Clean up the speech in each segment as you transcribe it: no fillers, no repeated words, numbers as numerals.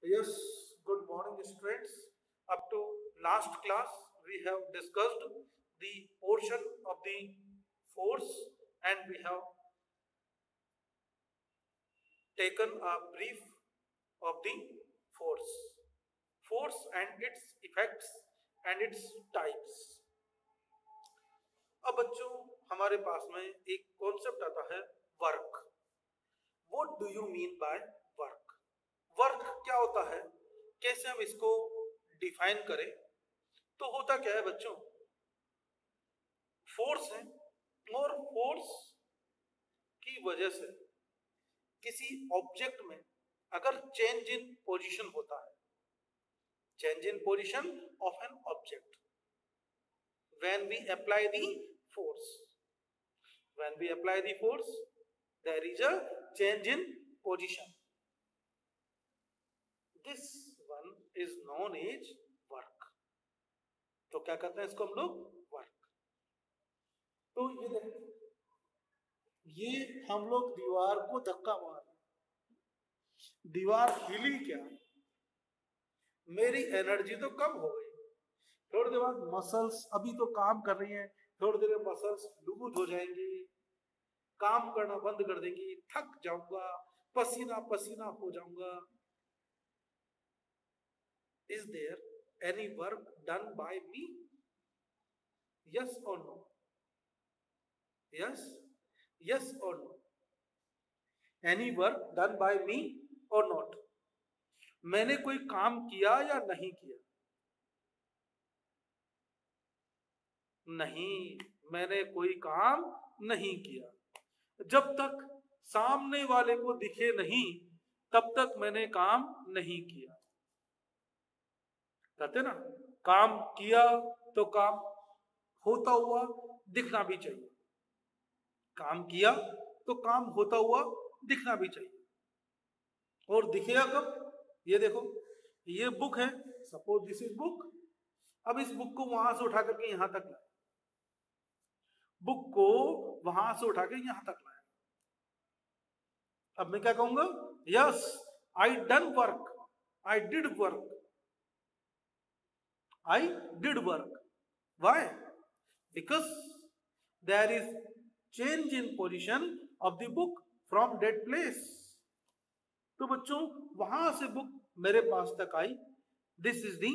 Yes, good morning, students. Up to last class, we have discussed the portion of the force and we have taken a brief of the force. Force and its effects and its types. अब बच्चों हमारे पास में एक concept आता है work. What do you mean by work? Work क्या होता है, कैसे हम इसको डिफाइन करें? तो होता क्या है बच्चों, फोर्स है और फोर्स की वजह से किसी ऑब्जेक्ट में अगर चेंज इन पोजीशन होता है, change in position of an object, when we apply the force, when we apply the force there is a change in position. This one is known as work. तो क्या कहते हैं इसको हम लोग? Work. तो ये देखो, ये हम लोग दीवार को धक्का मार, दीवार हिली क्या, मेरी एनर्जी तो कम हो गई. थोड़ी देर बाद मसल्स अभी तो काम कर रही हैं, थोड़ी देर में मसल्स लूज हो जाएंगी, काम करना बंद कर देंगी, थक जाऊंगा, पसीना पसीना हो जाऊंगा. Is there any work done by me? Yes or no? Yes? Yes or no? Any work done by me or not? मैंने कोई काम किया या नहीं किया? नहीं, मैंने कोई काम नहीं किया. जब तक सामने वाले को दिखे नहीं तब तक मैंने काम नहीं किया. कहते ना, काम किया तो काम होता हुआ दिखना भी चाहिए. काम किया तो काम होता हुआ दिखना भी चाहिए. और दिखेगा कब? ये देखो, ये बुक है, सपोज दिस इज बुक. अब इस बुक को वहां से उठा करके यहां तक लाए, बुक को वहां से उठा के यहां तक लाए. अब मैं क्या कहूंगा? Yes, I done work, I did work, I did work. Why? Because there is change in position of the book from that place. तो बच्चों वहां से बुक मेरे पास तक आई, this is the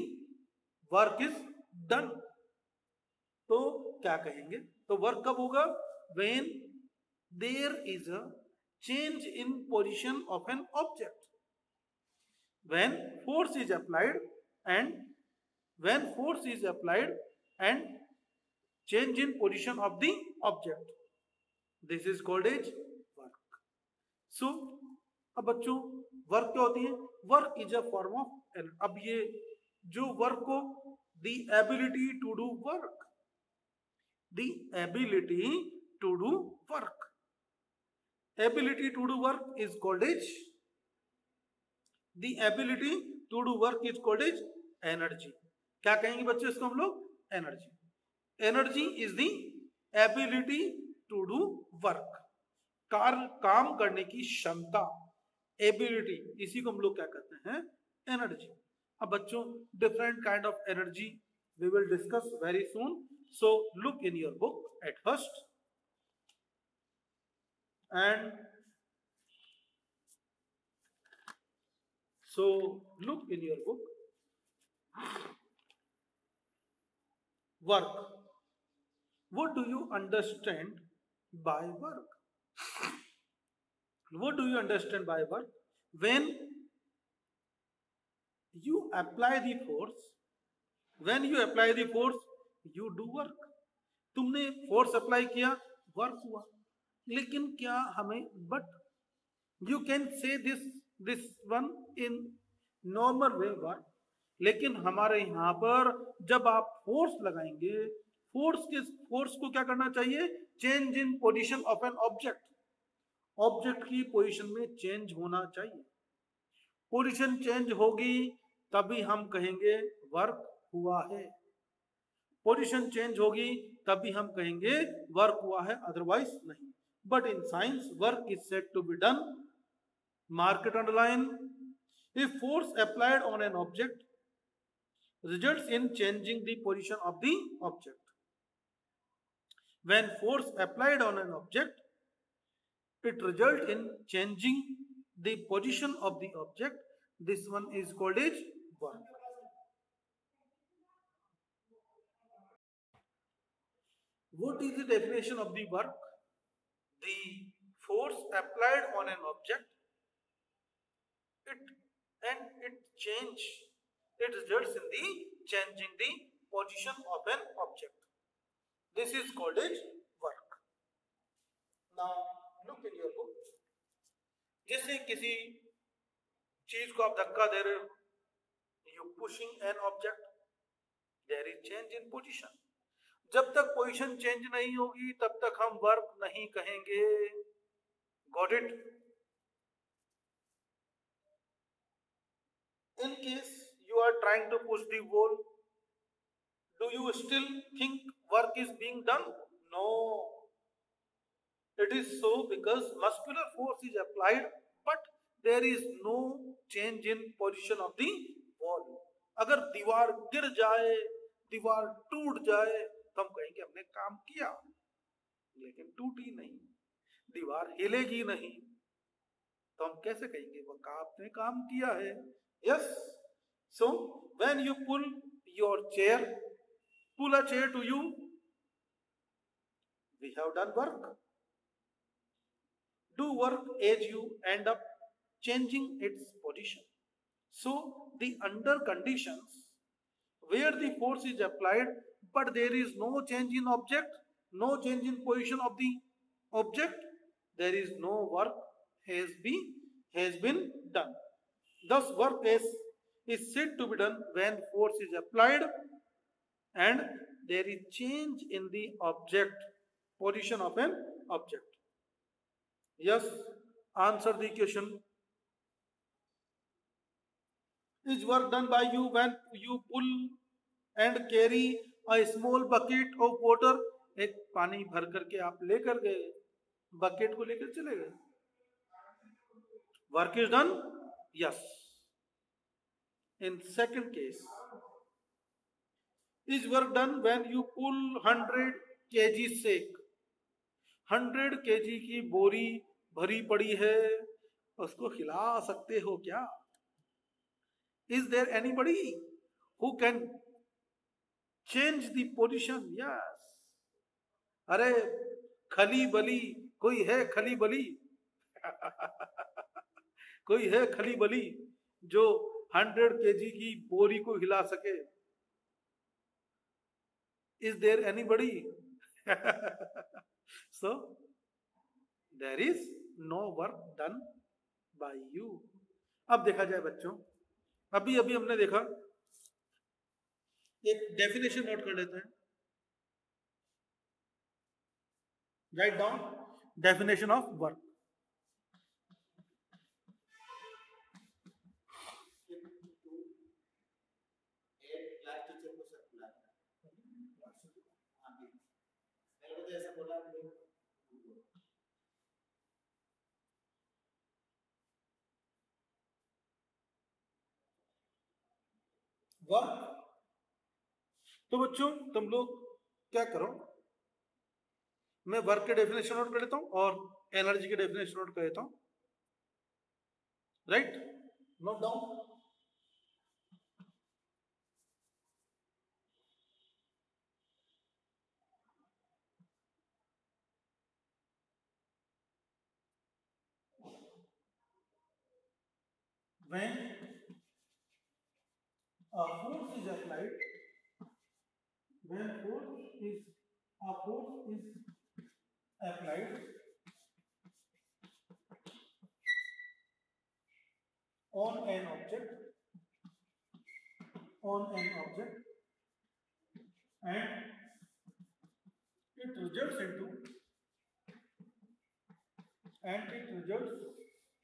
work is done. तो क्या कहेंगे? तो वर्क कब होगा? When there is a change in position of an object, when force is applied and when force is applied and change in position of the object, this is called as work. So अब बच्चों work क्या होती है? Work is a form of, अब ये जो work को, the ability to do work, the ability to do work, ability to do work is called as, the ability to do work is called as energy. क्या कहेंगे बच्चों इसको हम लोग? Energy. Energy is the ability to do work, काम करने की क्षमता, एबिलिटी, इसी को हम लोग क्या कहते हैं? एनर्जी. अब बच्चों different kind of energy we will discuss very soon. So look in your book at first and so look in your book. Work. What do you understand by work? What do you understand by work? When you apply the force, when you apply the force, you do work. तुमने force apply किया, work हुआ. लेकिन क्या हमें, but you can say this one in normal way work, लेकिन हमारे यहां पर जब आप फोर्स लगाएंगे, फोर्स को क्या करना चाहिए? Change in position of an object, object की पोजीशन में चेंज होना चाहिए. पोजीशन चेंज होगी तभी हम कहेंगे वर्क हुआ है. पोजीशन चेंज होगी तभी हम कहेंगे वर्क हुआ है, अदरवाइज नहीं. But in science, work is said to be done. Mark it, underline. If force applied on an object results in changing the position of the object. When force applied on an object, it results in changing the position of the object. This one is called as work. What is the definition of the work? The force applied on an object, it it change, it results in the changing the position of an object. This is called as work. Now look in your book. जैसे किसी चीज को आप धक्का दे रहे हो, you pushing an object, there is change in position. जब तक पोजीशन चेंज नहीं होगी तब तक हम वर्क नहीं कहेंगे. Got it? In case you are trying to push the wall, do you still think work is being done? No. It is so because muscular force is applied, but there is no change in position of the wall. अगर दीवार गिर जाए, दीवार टूट जाए, तो हम कहेंगे हमने काम किया, लेकिन टूटी नहीं, दीवार हिलेगी नहीं, तो हम कैसे कहेंगे वो आपने काम किया है? Yes. So when you pull your chair, pull a chair to you, we have done work. Do work as you end up changing its position. So the under conditions where the force is applied but there is no change in object, no change in position of the object, there is no work has been done. Thus work is said to be done when force is applied and there is change in the object, position of an object. Yes, answer the question. Is work done by you when you pull and carry a small bucket of water? एक पानी भर करके आप लेकर गए, bucket को लेकर चले गए. Work is done? Yes. In second case, is work done when you pull 100 kg sack? 100 kg की बोरी भरी पड़ी है, उसको हिला सकते हो क्या? Is there anybody who can change the position? Yes. अरे खली बली कोई है? खली बली कोई है खली बली जो 100 kg की बोरी को हिला सके? Is there anybody? So there is no work done by you. अब देखा जाए बच्चों, अभी अभी हमने देखा, एक डेफिनेशन नोट कर लेते हैं. Write down definition of work. Work. तो बच्चों तुम लोग क्या करो, मैं वर्क के डेफिनेशन नोट कर लेता हूं और एनर्जी के डेफिनेशन नोट कर लेता हूं. Right, note down. When a force is applied, when a force is applied on an object and it results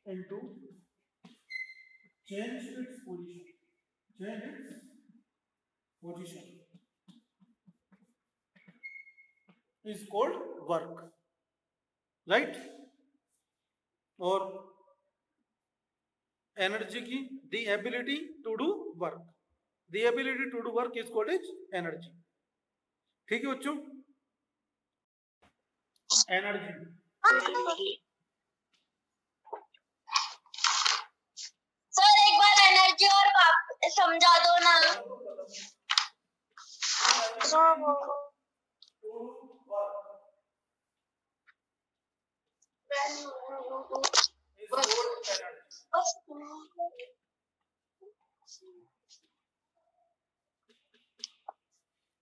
into change its position is called work. Right? और energy की the ability to do work, the ability to do work is called as energy. ठीक है बच्चों, energy. Sir एक बार energy और समझा दो ना।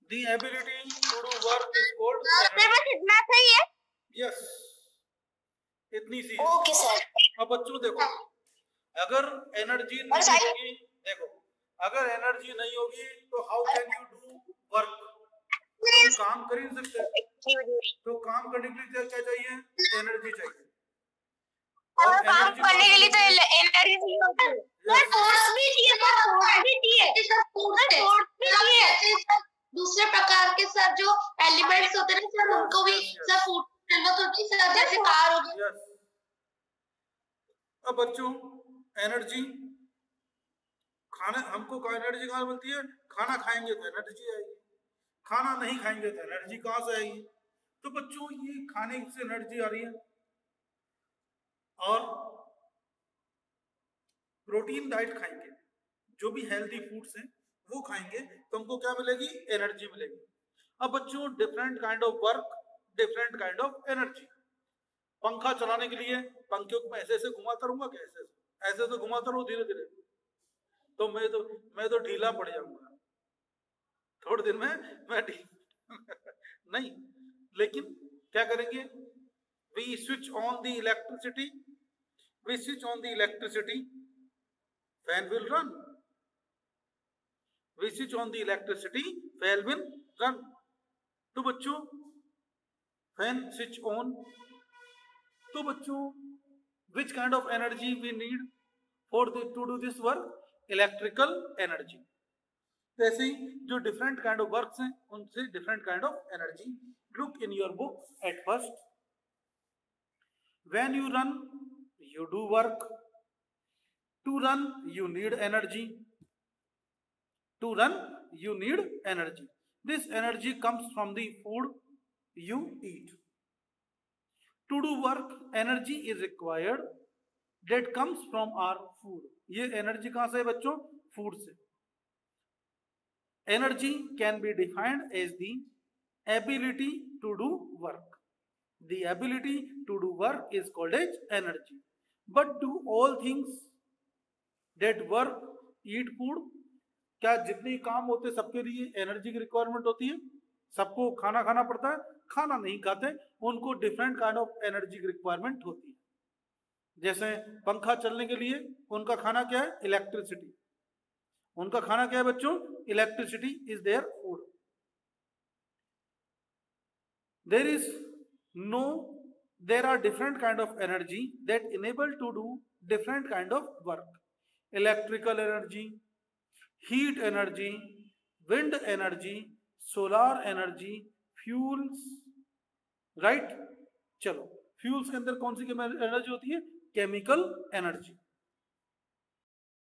The ability to do work is called बस इतना सही है। यस, इतनी सी। Okay sir. अब बच्चों देखो, अगर एनर्जी नहीं होगी, देखो अगर एनर्जी नहीं होगी तो how can you do work, तुम काम कर ही नहीं सकते। तो काम करने के लिए क्या चाहिए, एनर्जी चाहिए। और काम करने के लिए तो एनर्जी होता है, फोर्स भी चाहिए, फोर्स भी चाहिए, फोर्स भी चाहिए। दूसरे प्रकार के सर जो एलिमेंट्स होते हैं सर, उनको भी सर फूड जरूरत होती है सर, जैसे कार हो गया। अब बच्चों एनर्जी खाना, हमको एनर्जी कहाँ मिलती है, खाना खाएंगे तो एनर्जी आएगी, खाना नहीं खाएंगे तो एनर्जी कहाँ से आएगी। तो बच्चों ये खाने से एनर्जी आ रही है, और प्रोटीन डाइट खाएंगे, जो भी हेल्दी फूड्स हैं वो खाएंगे तो हमको क्या मिलेगी, एनर्जी मिलेगी। अब बच्चों different kind of work, different kind of energy. पंखा चलाने के लिए पंखे को ऐसे ऐसे घुमाता रहूंगा, कैसे ऐसे ऐसे घुमाता रहूं धीरे धीरे, तो मैं तो ढीला पड़ जाऊंगा थोड़े दिन में, मैं नहीं, लेकिन क्या करेंगे, we switch on the electricity, we switch on the electricity, fan will run, we switch on the electricity, fan will run। तो बच्चों फैन स्विच ऑन, तो बच्चों which kind of energy we need for to do this work, electrical energy। जैसे ही जो different kind of works हैं उनसे different kind of energy। look in your book at first, when you run you do work, to run you need energy, to run you need energy, this energy comes from the food you eat। to do work energy is required that comes from our food। ये energy कहां से है बच्चों, food से। Energy can be defined as the ability to do work, the ability to do work is called as energy. But do all things that work eat food, क्या जितने काम होते सबके लिए एनर्जी की रिक्वायरमेंट होती है, सबको खाना खाना पड़ता है, खाना नहीं खाते उनको डिफरेंट काइंड ऑफ एनर्जी की रिक्वायरमेंट होती है। जैसे पंखा चलने के लिए उनका खाना क्या है, इलेक्ट्रिसिटी, उनका खाना क्या है बच्चों, electricity is their food. there are different kind of energy that enable to do different kind of work, electrical energy, heat energy, wind energy, solar energy, fuels, right। चलो फ्यूल्स के अंदर कौन सी एनर्जी होती है, केमिकल एनर्जी।